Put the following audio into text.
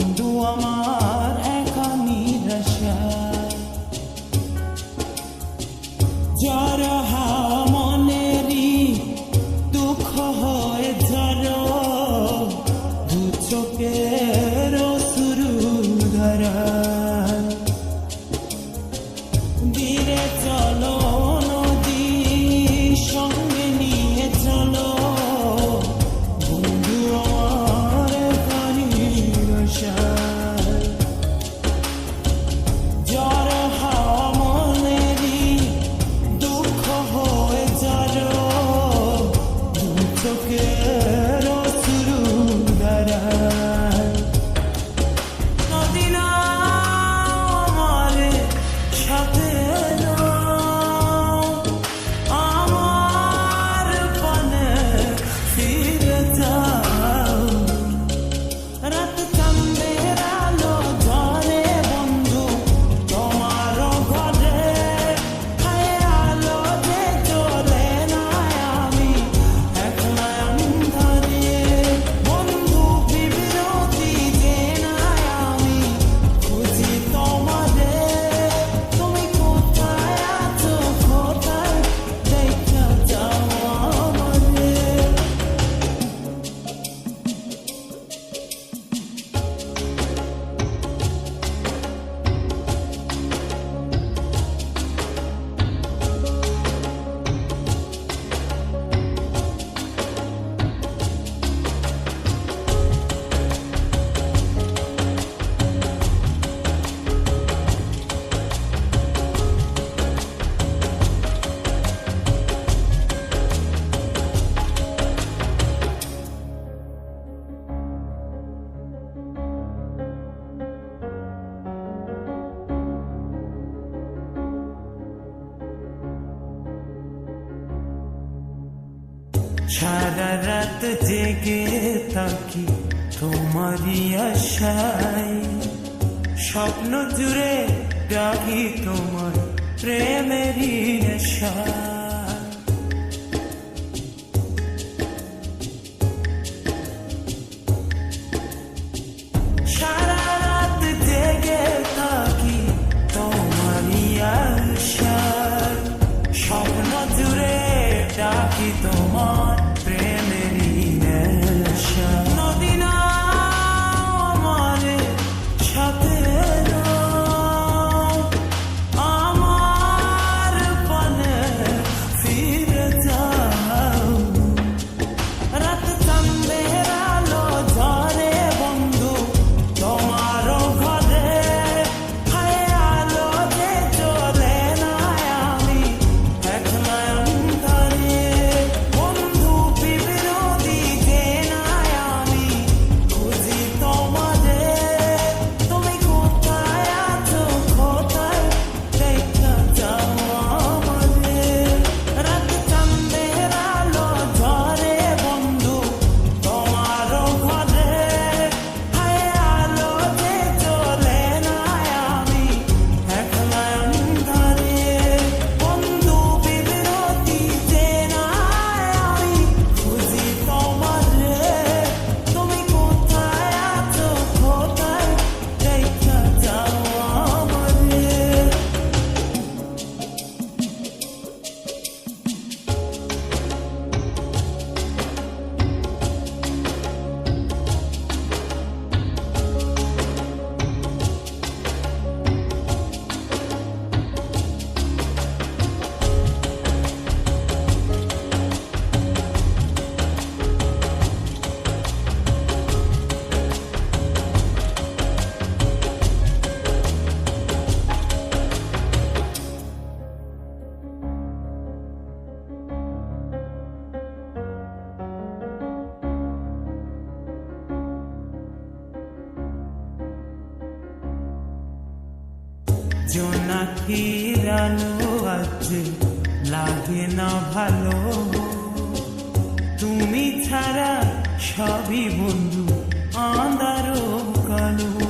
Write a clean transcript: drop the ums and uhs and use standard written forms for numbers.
বন্ধু আমার একা নিরাশা যারা মনেরই দুঃখ হয়ে ঝরো দু চোখের শুরু ধরা ধীরে চলো নদী সঙ্গে নিয়ে চলো বন্ধু আমার একা নিরাশা সারা রাত জেগে থাকি তোমারই আশায় স্বপ্ন জুড়ে ডাকি তোমার প্রেমেরই নেশা সারা রাত জেগে থাকি তোমারই আশায় স্বপ্ন জুড়ে ডাকি তোমার প্রেমেরই নেশা নদী না আমার সাথে আমার পানে ফিরে যাও রাত চাঁদের আলো ঝরে বন্ধু তোমার ঘরে হায় আলো যে চলে না আমি একলা অন্ধকারে বন্ধু বিরোধী যে না আমি খুঁজি তোমাদের তুমি কোথায় আছো কোথায় দেখা যাও আমাদের রাত চাঁদের আলো ঝরে বন্ধু তোমার ঘরে হায় আলো যে চলে না আমি একলা অন্ধকারে বন্ধু বিরোধী যে না আমি খুঁজি তোমাদের তুমি কোথায় আছো কোথায় দেখা যাও আমাদের জোনাকির আলো আজ লাগে না ভালো তুমি ছাড়া সবই বন্ধু আঁধারো কালো